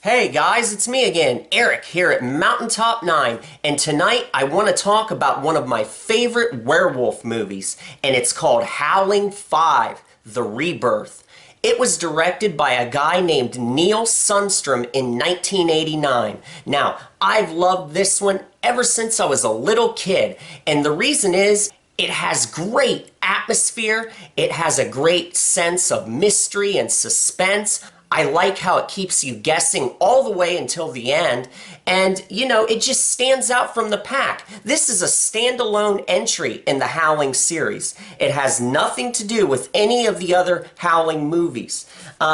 Hey guys, it's me again, Eric here at Mountaintop 9, and tonight I want to talk about one of my favorite werewolf movies, and it's called Howling 5, The Rebirth. It was directed by a guy named Neil Sundstrom in 1989. Now, I've loved this one ever since I was a little kid, and the reason is it has great atmosphere, it has a great sense of mystery and suspense. I like how it keeps you guessing all the way until the end, and it just stands out from the pack. This is a standalone entry in the Howling series. It has nothing to do with any of the other Howling movies. When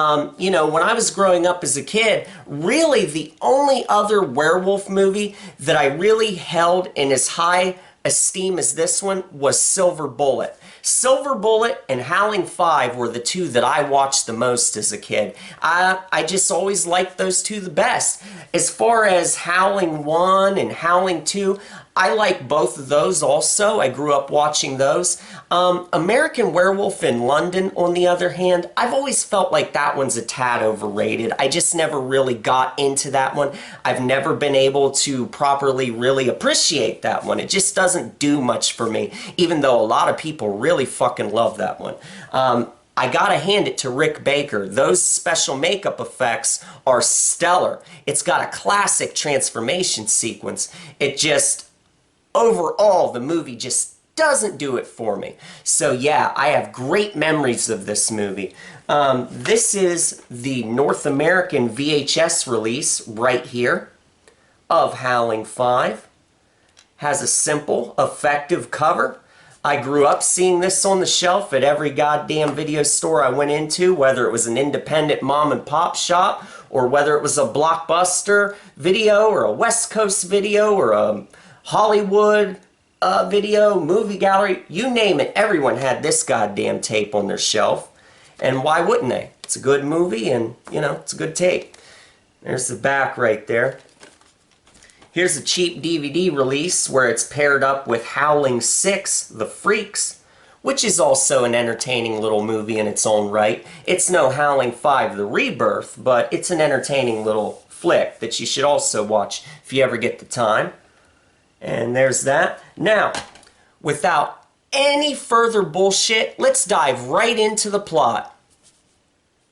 I was growing up as a kid, really the only other werewolf movie that I really held in as high esteem as this one was Silver Bullet. Silver Bullet and Howling 5 were the two that I watched the most as a kid. I just always liked those two the best. As far as Howling 1 and Howling 2, I like both of those also. I grew up watching those. American Werewolf in London, on the other hand, I've always felt like that one's a tad overrated. I just never really got into that one. I've never been able to properly really appreciate that one. It just doesn't do much for me, even though a lot of people really fucking love that one. I gotta hand it to Rick Baker. Those special makeup effects are stellar. It's got a classic transformation sequence. It just, overall, the movie just doesn't do it for me. So yeah, I have great memories of this movie. This is the North American VHS release right here of Howling 5. Has a simple, effective cover. I grew up seeing this on the shelf at every goddamn video store I went into, whether it was an independent mom and pop shop, or whether it was a Blockbuster video, or a West Coast video, or a Hollywood video, movie gallery, you name it, everyone had this goddamn tape on their shelf. And why wouldn't they? It's a good movie and, it's a good tape. There's the back right there. Here's a cheap DVD release where it's paired up with Howling 6, The Freaks, which is also an entertaining little movie in its own right. It's no Howling 5, The Rebirth, but it's an entertaining little flick that you should also watch if you ever get the time. And there's that. Now, without any further bullshit, let's dive right into the plot.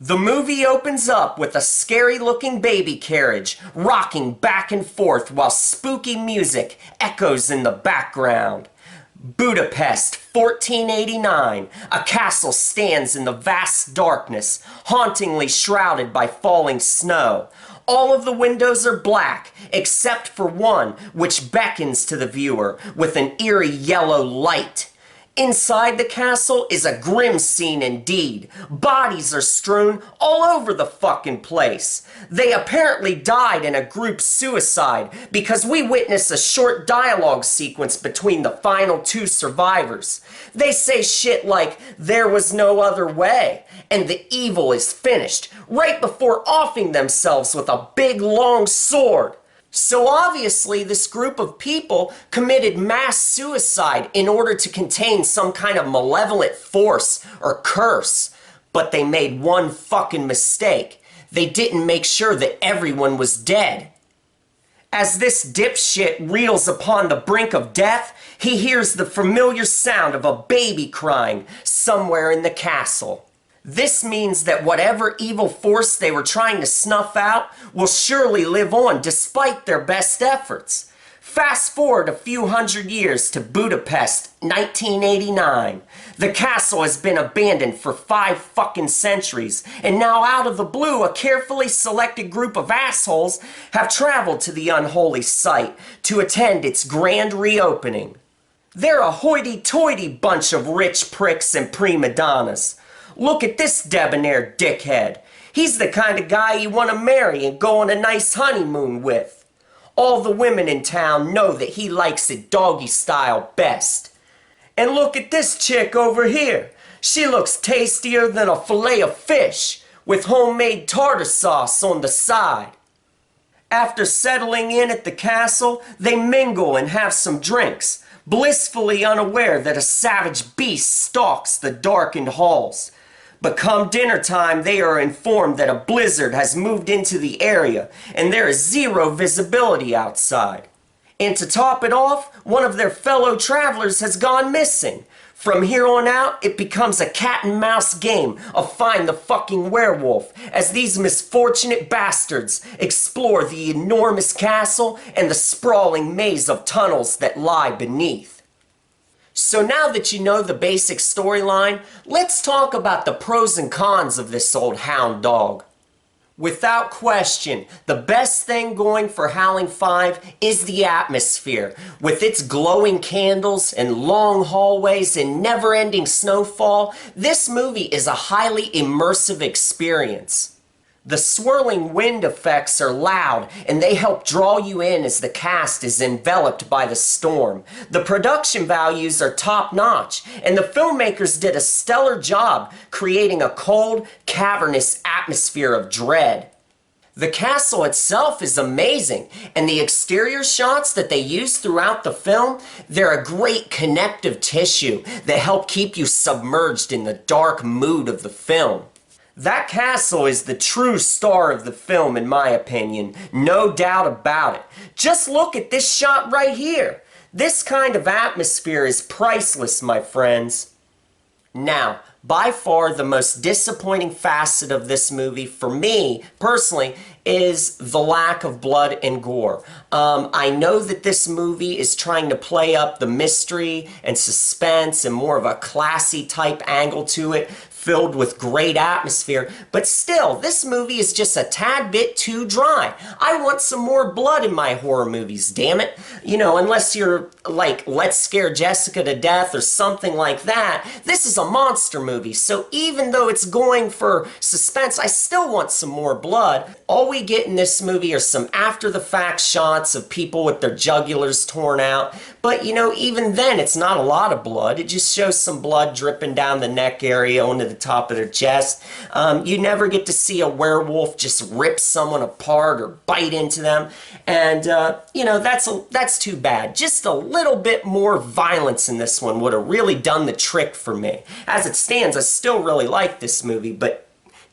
The movie opens up with a scary-looking baby carriage rocking back and forth while spooky music echoes in the background. Budapest, 1489. A castle stands in the vast darkness, hauntingly shrouded by falling snow. All of the windows are black, except for one, which beckons to the viewer with an eerie yellow light. Inside the castle is a grim scene indeed. Bodies are strewn all over the fucking place. They apparently died in a group suicide because we witness a short dialogue sequence between the final two survivors. They say shit like, "There was no other way," and "the evil is finished," right before offing themselves with a big long sword. So obviously this group of people committed mass suicide in order to contain some kind of malevolent force or curse. But they made one fucking mistake. They didn't make sure that everyone was dead. As this dipshit reels upon the brink of death, he hears the familiar sound of a baby crying somewhere in the castle. This means that whatever evil force they were trying to snuff out will surely live on despite their best efforts. Fast forward a few hundred years to Budapest, 1989. The castle has been abandoned for 5 fucking centuries, and now out of the blue, a carefully selected group of assholes have traveled to the unholy site to attend its grand reopening. They're a hoity-toity bunch of rich pricks and prima donnas. Look at this debonair dickhead. He's the kind of guy you want to marry and go on a nice honeymoon with. All the women in town know that he likes it doggy style best. And look at this chick over here. She looks tastier than a fillet of fish with homemade tartar sauce on the side. After settling in at the castle, they mingle and have some drinks, blissfully unaware that a savage beast stalks the darkened halls. But come dinner time, they are informed that a blizzard has moved into the area and there is zero visibility outside. And to top it off, one of their fellow travelers has gone missing. From here on out, it becomes a cat and mouse game of find the fucking werewolf as these misfortunate bastards explore the enormous castle and the sprawling maze of tunnels that lie beneath. So now that you know the basic storyline, let's talk about the pros and cons of this old hound dog. Without question, the best thing going for Howling 5 is the atmosphere. With its glowing candles and long hallways and never-ending snowfall, this movie is a highly immersive experience. The swirling wind effects are loud, and they help draw you in as the cast is enveloped by the storm. The production values are top-notch, and the filmmakers did a stellar job creating a cold, cavernous atmosphere of dread. The castle itself is amazing, and the exterior shots that they use throughout the film, they're a great connective tissue that help keep you submerged in the dark mood of the film. That castle is the true star of the film, in my opinion, no doubt about it. Just look at this shot right here. This kind of atmosphere is priceless, my friends. Now, by far the most disappointing facet of this movie, for me, personally, is the lack of blood and gore. I know that this movie is trying to play up the mystery and suspense and more of a classy type angle to it, filled with great atmosphere, but still, this movie is just a tad bit too dry. I want some more blood in my horror movies, damn it. You know, unless you're like, Let's Scare Jessica to Death or something like that, this is a monster movie, so even though it's going for suspense, I still want some more blood. All we get in this movie are some after-the-fact shots of people with their jugulars torn out, but you know, even then, it's not a lot of blood. It just shows some blood dripping down the neck area onto the top of their chest. You never get to see a werewolf just rip someone apart or bite into them, and you know, that's too bad. Just a little bit more violence in this one would have really done the trick for me. As it stands, I still really like this movie, but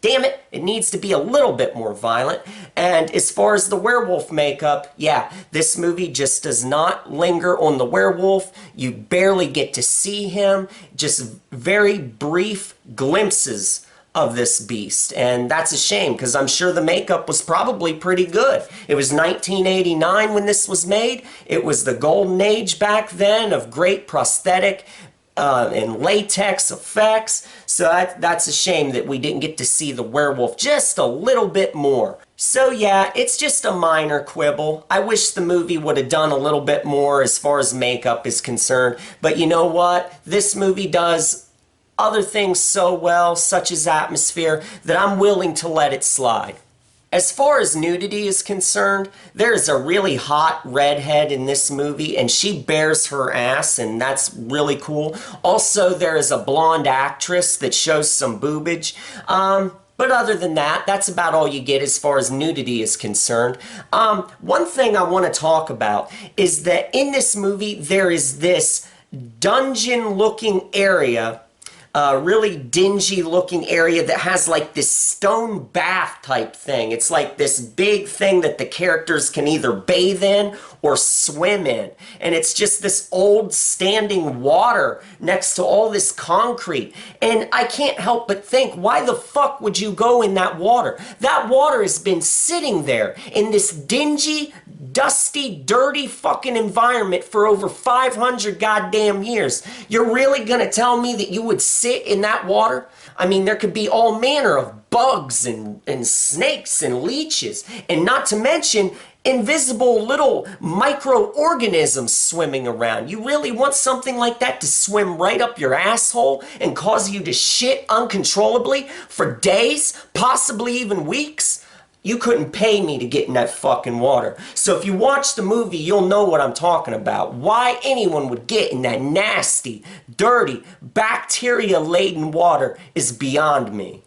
damn it, it needs to be a little bit more violent. And as far as the werewolf makeup, yeah, this movie just does not linger on the werewolf. You barely get to see him, just very brief glimpses of this beast. And that's a shame, because I'm sure the makeup was probably pretty good. It was 1989 when this was made. It was the golden age back then of great prosthetic and latex effects, so that's a shame that we didn't get to see the werewolf just a little bit more. So yeah, it's just a minor quibble. I wish the movie would have done a little bit more as far as makeup is concerned, but you know what? This movie does other things so well, such as atmosphere, that I'm willing to let it slide. As far as nudity is concerned, there's a really hot redhead in this movie, and she bears her ass, and that's really cool. Also, there is a blonde actress that shows some boobage. But other than that, that's about all you get as far as nudity is concerned. One thing I want to talk about is that in this movie, there is this dungeon-looking area, really dingy looking area that has like this stone bath type thing. It's like this big thing that the characters can either bathe in or swim in. And it's just this old standing water next to all this concrete. And I can't help but think, why the fuck would you go in that water? That water has been sitting there in this dingy, dusty, dirty fucking environment for over 500 goddamn years. You're really gonna tell me that you would sit in that water? I mean, there could be all manner of bugs and snakes and leeches, and not to mention invisible little microorganisms swimming around. You really want something like that to swim right up your asshole and cause you to shit uncontrollably for days, possibly even weeks? You couldn't pay me to get in that fucking water. So if you watch the movie, you'll know what I'm talking about. Why anyone would get in that nasty, dirty, bacteria-laden water is beyond me.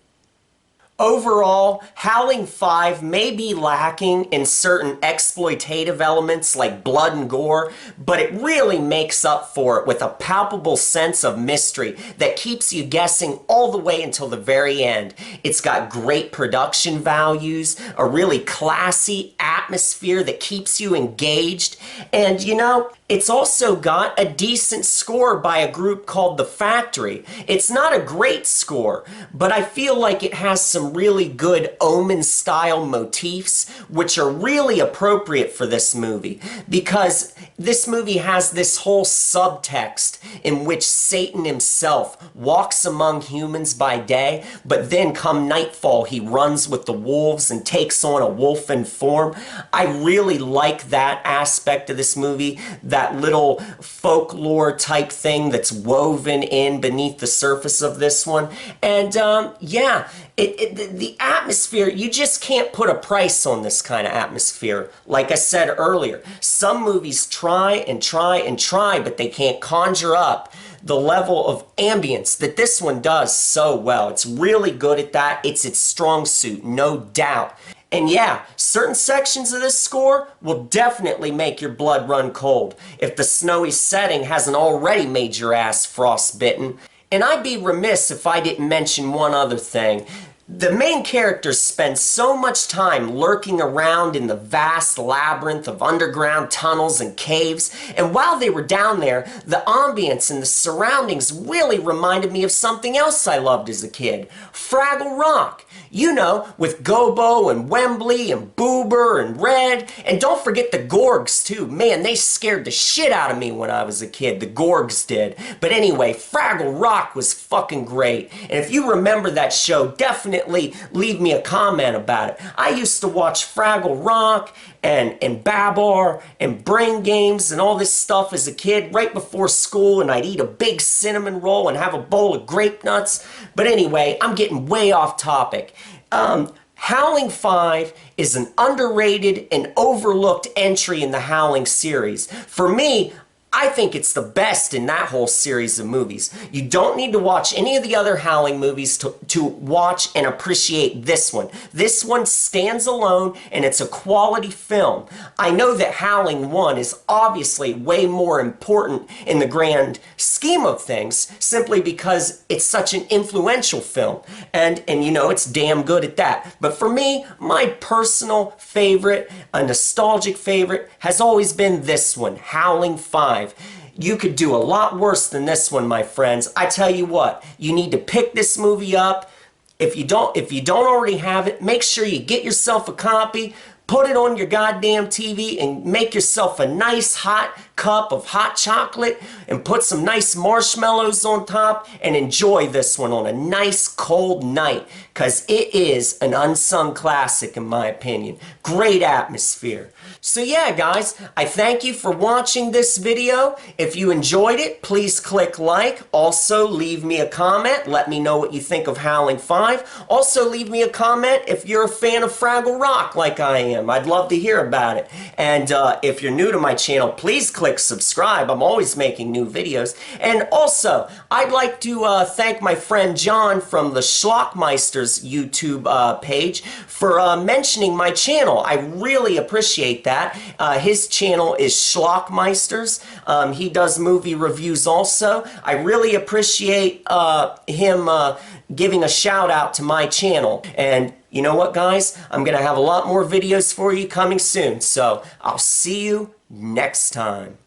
Overall, Howling 5 may be lacking in certain exploitative elements like blood and gore, but it really makes up for it with a palpable sense of mystery that keeps you guessing all the way until the very end. It's got great production values, a really classy atmosphere that keeps you engaged, and you know, it's also got a decent score by a group called The Factory. It's not a great score, but I feel like it has some really good Omen-style motifs, which are really appropriate for this movie, because this movie has this whole subtext in which Satan himself walks among humans by day, but then come nightfall he runs with the wolves and takes on a wolfen form. I really like that aspect of this movie, that little folklore type thing that's woven in beneath the surface of this one. And yeah, the atmosphere, you just can't put a price on this kind of atmosphere. Like I said earlier, some movies try and try and try, but they can't conjure up the level of ambience that this one does so well. It's really good at that. It's its strong suit, no doubt. And yeah, certain sections of this score will definitely make your blood run cold if the snowy setting hasn't already made your ass frostbitten. And I'd be remiss if I didn't mention one other thing. The main characters spend so much time lurking around in the vast labyrinth of underground tunnels and caves, and while they were down there, the ambience and the surroundings really reminded me of something else I loved as a kid, Fraggle Rock. You know, with Gobo and Wembley and Boober and Red, and don't forget the Gorgs too. Man, they scared the shit out of me when I was a kid, the Gorgs did. But anyway, Fraggle Rock was fucking great, and if you remember that show, definitely leave me a comment about it. I used to watch Fraggle Rock and Babar and Brain Games and all this stuff as a kid right before school, and I'd eat a big cinnamon roll and have a bowl of grape nuts. But anyway, I'm getting way off topic. Howling 5 is an underrated and overlooked entry in the Howling series. For me, I think it's the best in that whole series of movies. You don't need to watch any of the other Howling movies to watch and appreciate this one. This one stands alone, and it's a quality film. I know that Howling 1 is obviously way more important in the grand scheme of things, simply because it's such an influential film. And you know, it's damn good at that. But for me, my personal favorite, a nostalgic favorite, has always been this one, Howling 5. You could do a lot worse than this one, my friends. I tell you what, you need to pick this movie up. If you don't already have it, make sure you get yourself a copy, put it on your goddamn TV, and make yourself a nice hot cup of hot chocolate and put some nice marshmallows on top and enjoy this one on a nice cold night, because it is an unsung classic in my opinion. Great atmosphere. So yeah, guys, I thank you for watching this video. If you enjoyed it, please click like. Also, leave me a comment. Let me know what you think of Howling 5. Also, leave me a comment if you're a fan of Fraggle Rock like I am. I'd love to hear about it. And if you're new to my channel, please click subscribe. I'm always making new videos. And also, I'd like to thank my friend John from the Schlockmeister's YouTube page for mentioning my channel. I really appreciate that. His channel is Schlockmeister's. He does movie reviews also. I really appreciate him giving a shout out to my channel. And you know what, guys? I'm going to have a lot more videos for you coming soon. So I'll see you next time.